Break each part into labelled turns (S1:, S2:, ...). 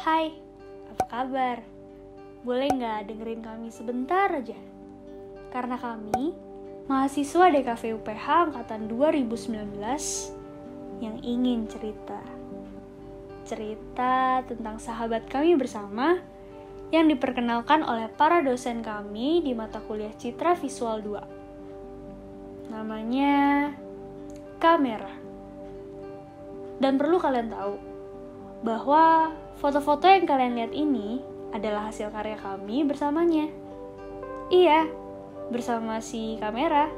S1: Hai, apa kabar? Boleh nggak dengerin kami sebentar aja? Karena kami, mahasiswa DKV UPH Angkatan 2019 yang ingin cerita. Cerita tentang sahabat kami bersama yang diperkenalkan oleh para dosen kami di mata kuliah Citra Visual 2. Namanya Kamera. Dan perlu kalian tahu bahwa foto-foto yang kalian lihat ini adalah hasil karya kami bersamanya. Iya, bersama si Kamera,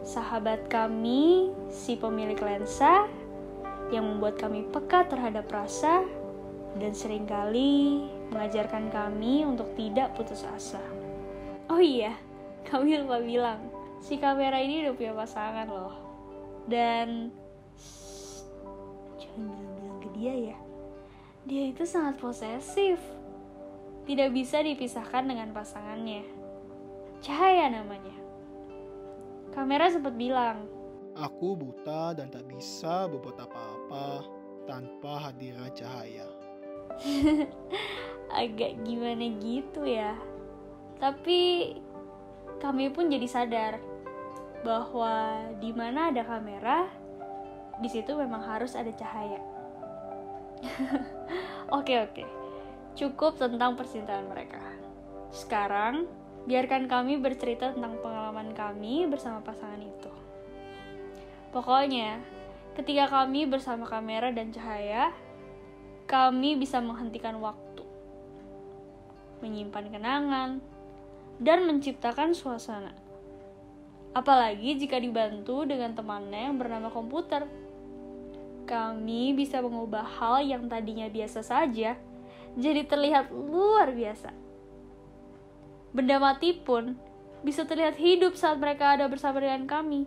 S1: sahabat kami, si pemilik lensa yang membuat kami peka terhadap rasa dan seringkali mengajarkan kami untuk tidak putus asa. Oh iya, kami lupa bilang, si Kamera ini udah punya pasangan loh. Dan jangan bilang-bilang ke dia ya. Dia itu sangat posesif. Tidak bisa dipisahkan dengan pasangannya. Cahaya namanya. Kamera sempat bilang,
S2: "Aku buta dan tak bisa berbuat apa-apa tanpa hadirnya Cahaya."
S1: agak gimana gitu ya. Tapi kami pun jadi sadar bahwa di mana ada Kamera, di situ memang harus ada cahaya. Oke. Cukup tentang percintaan mereka. Sekarang, biarkan kami bercerita tentang pengalaman kami bersama pasangan itu. Pokoknya, ketika kami bersama Kamera dan Cahaya, kami bisa menghentikan waktu, menyimpan kenangan, dan menciptakan suasana. Apalagi jika dibantu dengan temannya yang bernama komputer. Kami bisa mengubah hal yang tadinya biasa saja jadi terlihat luar biasa. Benda mati pun bisa terlihat hidup saat mereka ada bersama dengan kami.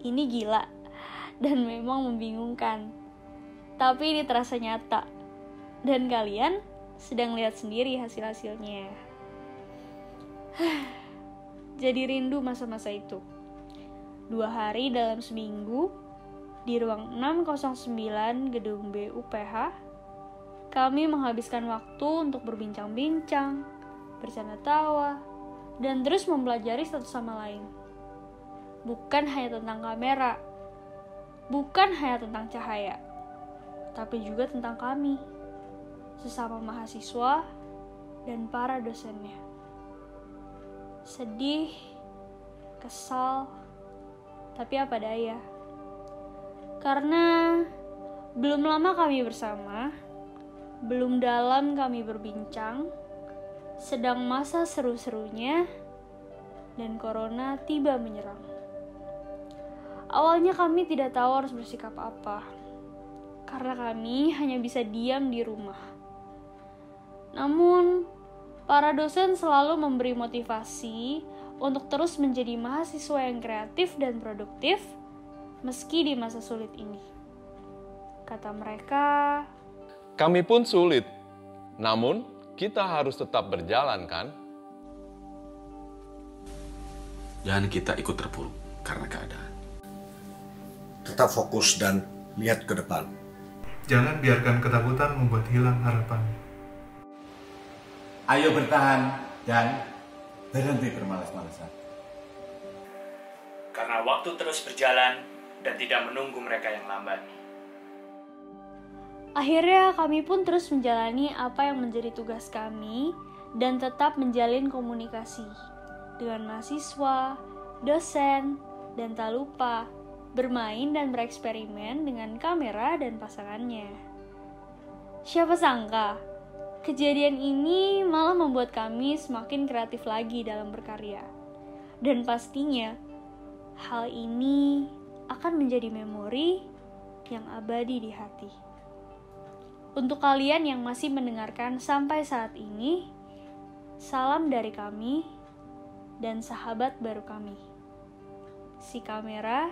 S1: Ini gila dan memang membingungkan. Tapi ini terasa nyata. Dan kalian sedang lihat sendiri hasil-hasilnya. Jadi rindu masa-masa itu. 2 hari dalam seminggu, di ruang 609 gedung B UPH, kami menghabiskan waktu untuk berbincang-bincang, bercanda tawa, dan terus mempelajari satu sama lain. Bukan hanya tentang Kamera, bukan hanya tentang Cahaya, tapi juga tentang kami, sesama mahasiswa dan para dosennya. Sedih, kesal, tapi apa daya. Karena belum lama kami bersama, belum dalam kami berbincang, sedang masa seru-serunya, dan corona tiba menyerang. Awalnya kami tidak tahu harus bersikap apa, karena kami hanya bisa diam di rumah. Namun, para dosen selalu memberi motivasi untuk terus menjadi mahasiswa yang kreatif dan produktif, meski di masa sulit ini. Kata mereka,
S3: kami pun sulit, namun kita harus tetap berjalan kan?
S4: Jangan kita ikut terpuruk karena keadaan.
S5: Tetap fokus dan lihat ke depan.
S6: Jangan biarkan ketakutan membuat hilang harapan.
S7: Ayo bertahan dan berhenti bermalas-malasan.
S8: Karena waktu terus berjalan dan tidak menunggu mereka yang lambat.
S1: Akhirnya kami pun terus menjalani apa yang menjadi tugas kami dan tetap menjalin komunikasi dengan mahasiswa, dosen, dan tak lupa bermain dan bereksperimen dengan Kamera dan pasangannya. Siapa sangka, kejadian ini malah membuat kami semakin kreatif lagi dalam berkarya. Dan pastinya, hal ini akan menjadi memori yang abadi di hati. Untuk kalian yang masih mendengarkan sampai saat ini, salam dari kami dan sahabat baru kami, si Kamera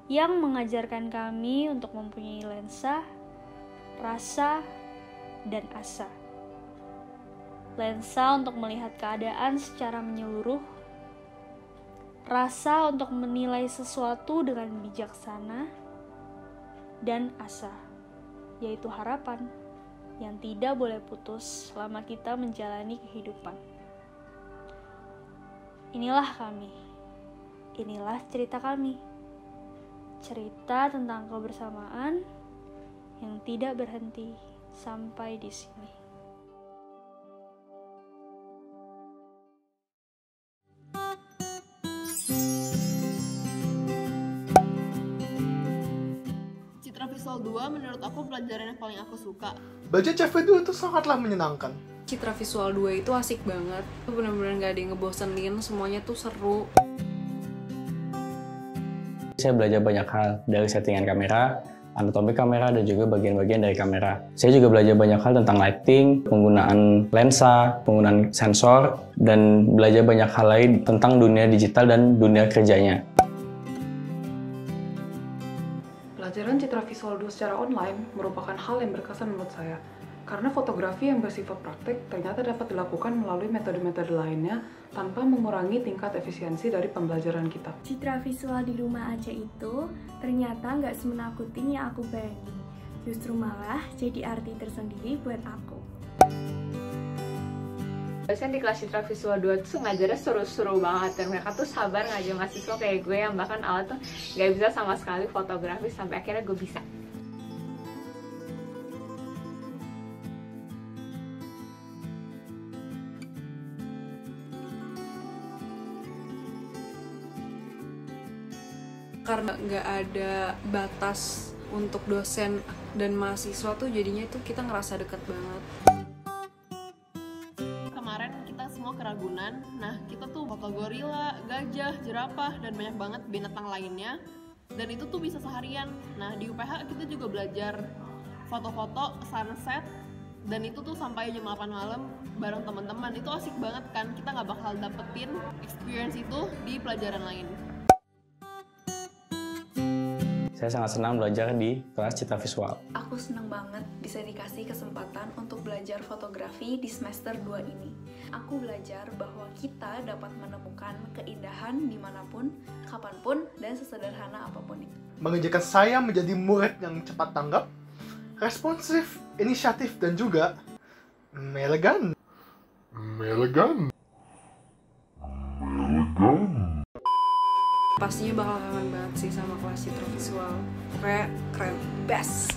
S1: yang mengajarkan kami untuk mempunyai lensa, rasa, dan asa. Lensa untuk melihat keadaan secara menyeluruh, rasa untuk menilai sesuatu dengan bijaksana, dan asa yaitu harapan yang tidak boleh putus selama kita menjalani kehidupan. Inilah kami. Inilah cerita kami. Cerita tentang kebersamaan yang tidak berhenti sampai di sini.
S9: Citra Visual 2 menurut aku pelajaran yang paling aku suka.
S2: Belajar CV2 itu sangatlah menyenangkan.
S10: Citra Visual 2 itu asik banget. Itu bener-bener gak ada yang ngebosenin, semuanya tuh seru.
S11: Saya belajar banyak hal dari settingan kamera, anatomi kamera, dan juga bagian-bagian dari kamera. Saya juga belajar banyak hal tentang lighting, penggunaan lensa, penggunaan sensor, dan belajar banyak hal lain tentang dunia digital dan dunia kerjanya.
S10: Pelajaran Citra Visual 2 secara online merupakan hal yang berkesan menurut saya. Karena fotografi yang bersifat praktik ternyata dapat dilakukan melalui metode-metode lainnya tanpa mengurangi tingkat efisiensi dari pembelajaran kita.
S12: Citra visual di rumah aja itu ternyata nggak semenakutin yang aku bayangin. Justru malah jadi arti tersendiri buat aku.
S13: Dosen di kelas Citra Visual 2 tuh ngajarnya seru-seru banget, dan mereka tuh sabar ngajar mahasiswa kayak gue yang bahkan awal tuh nggak bisa sama sekali fotografi sampai akhirnya gue bisa.
S10: Karena nggak ada batas untuk dosen dan mahasiswa tuh jadinya tuh kita ngerasa deket banget.
S9: Kemarin kita semua ke Ragunan, nah kita tuh foto gorila, gajah, jerapah, dan banyak banget binatang lainnya. Dan itu tuh bisa seharian. Nah di UPH kita juga belajar foto-foto sunset, dan itu tuh sampai jam 8 malam bareng teman-teman. Itu asik banget kan, kita nggak bakal dapetin experience itu di pelajaran lain.
S11: Saya sangat senang belajar di kelas Citra Visual.
S12: Aku senang banget bisa dikasih kesempatan untuk belajar fotografi di semester 2 ini. Aku belajar bahwa kita dapat menemukan keindahan dimanapun, kapanpun, dan sesederhana apapun itu.
S2: Mengajarkan saya menjadi murid yang cepat tanggap, responsif, inisiatif, dan juga elegan.
S10: Pastinya bakal kangen banget sih sama kelas Citra Visual. Kayak keren, best!